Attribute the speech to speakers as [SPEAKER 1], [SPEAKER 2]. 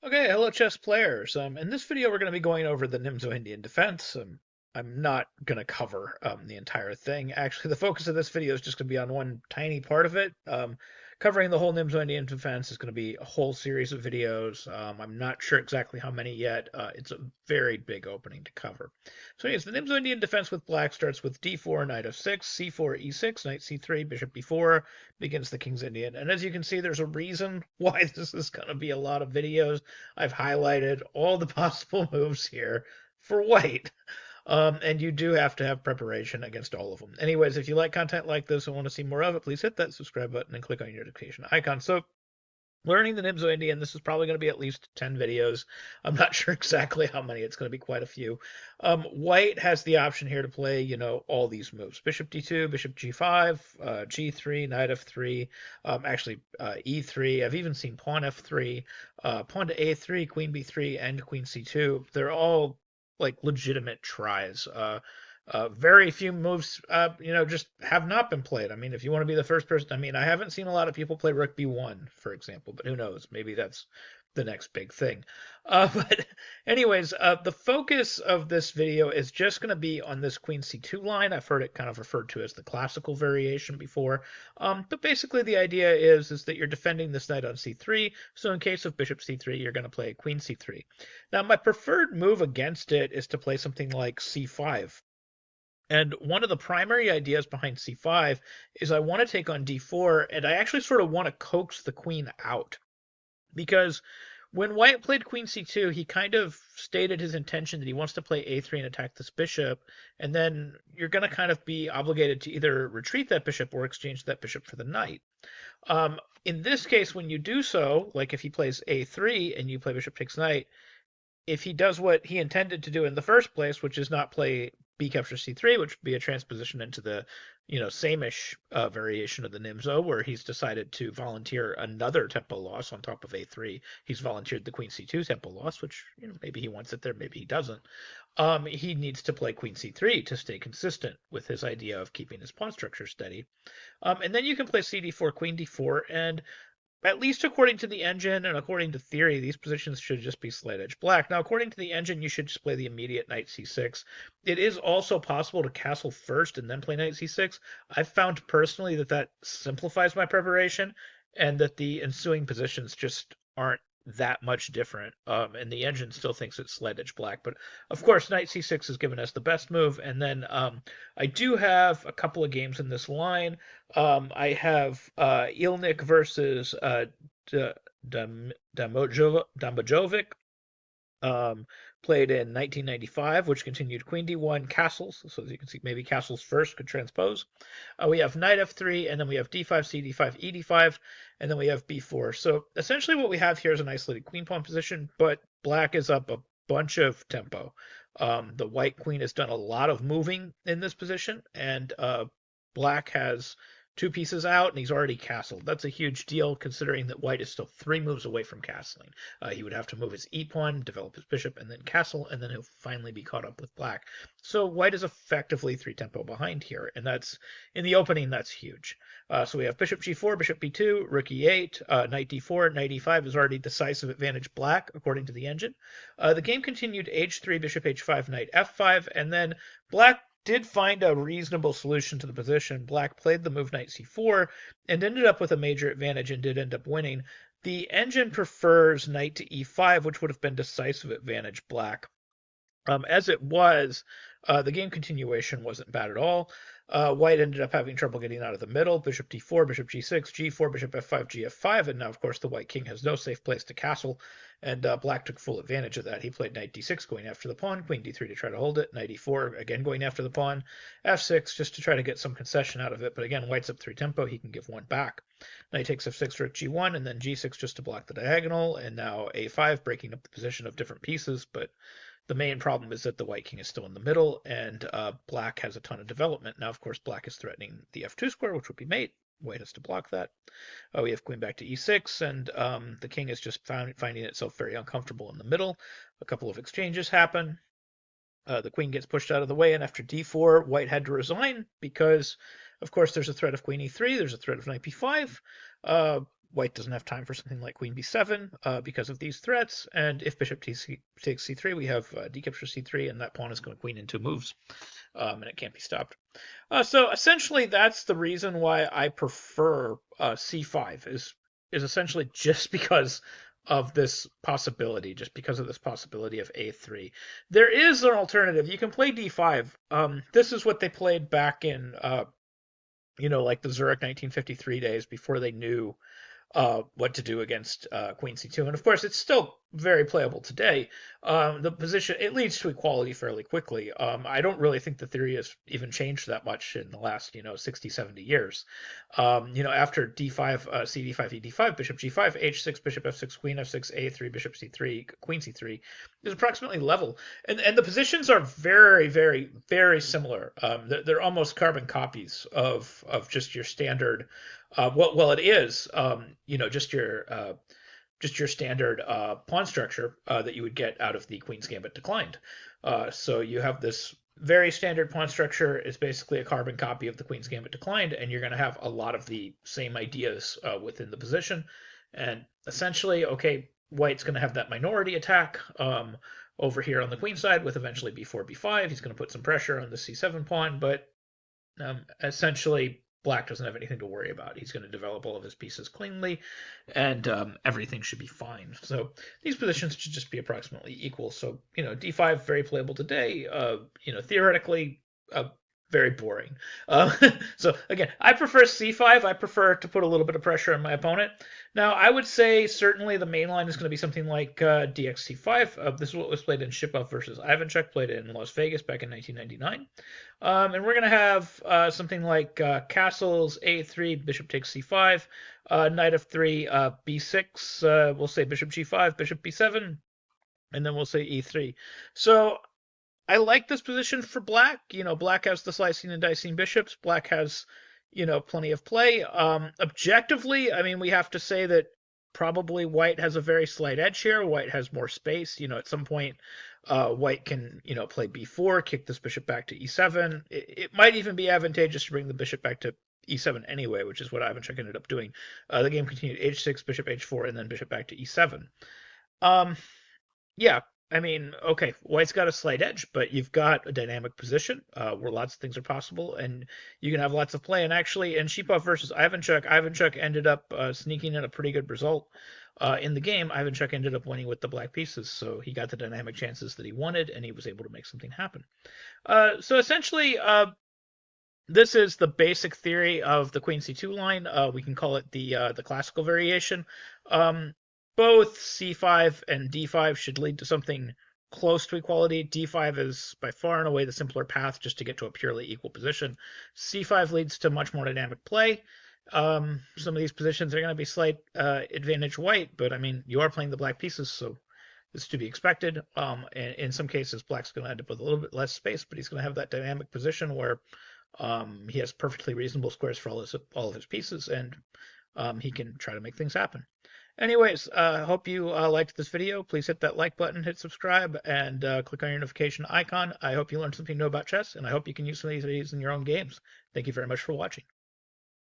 [SPEAKER 1] Okay, hello chess players. In this video we're going to be going over the nimzo-indian defense. I'm not going to cover the entire thing. Actually, the focus of this video is just going to be on one tiny part of it. Covering the whole nimzo-indian defense is going to be a whole series of videos. I'm not sure exactly how many yet. It's a very big opening to cover. So anyways, the nimzo-indian defense with black starts with d4, knight f6, c4, e6, knight c3, bishop b4, begins the king's Indian. And as you can see, there's a reason why this is going to be a lot of videos. I've highlighted all the possible moves here for white. And you do have to have preparation against all of them. Anyways, if you like content like this and want to see more of it, please hit that subscribe button and click on your notification icon. So learning the nimzo-indian, this is probably going to be at least 10 videos. I'm not sure exactly how many. It's going to be quite a few. White has the option here to play, all these moves. Bishop d2, bishop g5, g3, knight f3, e3. I've even seen pawn f3, pawn to a3, queen b3, and queen c2. They're all like legitimate tries. Very few moves, just have not been played. I mean, if you want to be the first person, I haven't seen a lot of people play Rook B1, for example, but who knows? Maybe that's the next big thing. But anyways, the focus of this video is just going to be on this Queen C2 line. I've heard it kind of referred to as the classical variation before. But basically the idea is that you're defending this knight on C3. So in case of Bishop C3, you're going to play Queen C3. Now, my preferred move against it is to play something like C5. And one of the primary ideas behind c5 is I want to take on d4, and I actually sort of want to coax the queen out. Because when white played queen c2, he kind of stated his intention that he wants to play a3 and attack this bishop, and then you're going to kind of be obligated to either retreat that bishop or exchange that bishop for the knight. In this case, when you do so, like if he plays a3 and you play bishop takes knight, if he does what he intended to do in the first place, which is not play b captures c3, which would be a transposition into the, same-ish variation of the Nimzo, where he's decided to volunteer another tempo loss on top of a3. He's volunteered the queen c2 tempo loss, which, maybe he wants it there, maybe he doesn't. He needs to play queen c3 to stay consistent with his idea of keeping his pawn structure steady. And then you can play cd4, queen d4, and at least according to the engine and according to theory, these positions should just be slight edge black. Now, according to the engine, you should just play the immediate knight c6. It is also possible to castle first and then play knight c6. I've found personally that simplifies my preparation and that the ensuing positions just aren't that much different. And the engine still thinks it's slight edge black. But of course, knight c6 is given as the best move. And then I do have a couple of games in this line. I have Ilnik versus Dambojovic, played in 1995, which continued queen d1 castles. So as you can see, maybe castles first could transpose. We have knight f3, and then we have d5, cd5, ed5, and then we have b4. So essentially what we have here is an isolated queen pawn position, but black is up a bunch of tempo. The white queen has done a lot of moving in this position, and black has two pieces out, and he's already castled. That's a huge deal, considering that white is still 3 moves away from castling. He would have to move his e-pawn, develop his bishop, and then castle, and then he'll finally be caught up with black. So white is effectively 3 tempo behind here, and that's, in the opening, that's huge. So we have bishop g4, bishop b2, rook e8, knight d4, knight e5 is already decisive advantage black, according to the engine. The game continued h3, bishop h5, knight f5, and then black did find a reasonable solution to the position. Black played the move knight c4 and ended up with a major advantage and did end up winning. The engine prefers knight to e5, which would have been decisive advantage black. As it was, the game continuation wasn't bad at all. White ended up having trouble getting out of the middle. Bishop d4, bishop g6, g4, bishop f5, gf5, and now, of course, the white king has no safe place to castle, and black took full advantage of that. He played knight d6, going after the pawn, queen d3 to try to hold it, knight e4, again going after the pawn, f6 just to try to get some concession out of it, but again, white's up 3 tempo, he can give 1 back. Knight takes f6, rook g1, and then g6 just to block the diagonal, and now a5, breaking up the position of different pieces, but the main problem is that the white king is still in the middle, and black has a ton of development. Now, of course, black is threatening the f2 square, which would be mate. White has to block that. We have queen back to e6, and the king is just finding itself very uncomfortable in the middle. A couple of exchanges happen. The queen gets pushed out of the way, and after d4, white had to resign because, of course, there's a threat of queen e3, there's a threat of knight b5. white doesn't have time for something like queen b7 because of these threats, and if bishop takes c3, we have d captures c3, and that pawn is going to queen in 2 moves, and it can't be stopped. So essentially, that's the reason why I prefer c5 is essentially just because of this possibility, just because of this possibility of a3. There is an alternative. You can play d5. This is what they played back in, like the Zurich 1953 days before they knew what to do against queen c2. And of course, it's still very playable today. The position, it leads to equality fairly quickly. I don't really think the theory has even changed that much in the last, 60, 70 years. After d5, cd5, ed5, bishop g5, h6, bishop f6, queen f6, a3, bishop c3, queen c3 is approximately level. And the positions are very, very, very similar. They're almost carbon copies of just your standard. Well, it is, just your standard pawn structure that you would get out of the Queen's Gambit Declined. So you have this very standard pawn structure. Is basically a carbon copy of the Queen's Gambit Declined, and you're going to have a lot of the same ideas within the position. And essentially, okay, white's going to have that minority attack over here on the queen side with eventually b4, b5. He's going to put some pressure on the c7 pawn, but essentially black doesn't have anything to worry about. He's going to develop all of his pieces cleanly, and everything should be fine. So these positions should just be approximately equal. So, d5, very playable today. Theoretically, very boring. So again, I prefer c5. I prefer to put a little bit of pressure on my opponent. Now, I would say certainly the main line is going to be something like dxc5. This is what was played in Shipov versus Ivanchuk, played in Las Vegas back in 1999. And we're going to have something like castles, a3, bishop takes c5, knight f3, b6, we'll say bishop g5, bishop b7, and then we'll say e3. So I like this position for black. Black has the slicing and dicing bishops. Black has, plenty of play. Objectively, I mean, we have to say that probably white has a very slight edge here. White has more space. At some point, white can, play b4, kick this bishop back to e7. It might even be advantageous to bring the bishop back to e7 anyway, which is what Ivanchuk ended up doing. The game continued h6, bishop h4, and then bishop back to e7. Yeah, I mean, okay, white's got a slight edge, but you've got a dynamic position where lots of things are possible, and you can have lots of play. And actually, in Shipov versus Ivanchuk ended up sneaking in a pretty good result in the game. Ivanchuk ended up winning with the black pieces, so he got the dynamic chances that he wanted, and he was able to make something happen. So essentially, this is the basic theory of the Queen C2 line. We can call it the classical variation. Both c5 and d5 should lead to something close to equality. d5 is by far and away the simpler path just to get to a purely equal position. c5 leads to much more dynamic play. Some of these positions are going to be slight advantage white, but I mean, you are playing the black pieces, so this is to be expected. And in some cases, black's going to end up with a little bit less space, but he's going to have that dynamic position where he has perfectly reasonable squares for all of his pieces, and he can try to make things happen. Anyways, I hope you liked this video. Please hit that like button, hit subscribe, and click on your notification icon. I hope you learned something new about chess, and I hope you can use some of these videos in your own games. Thank you very much for watching.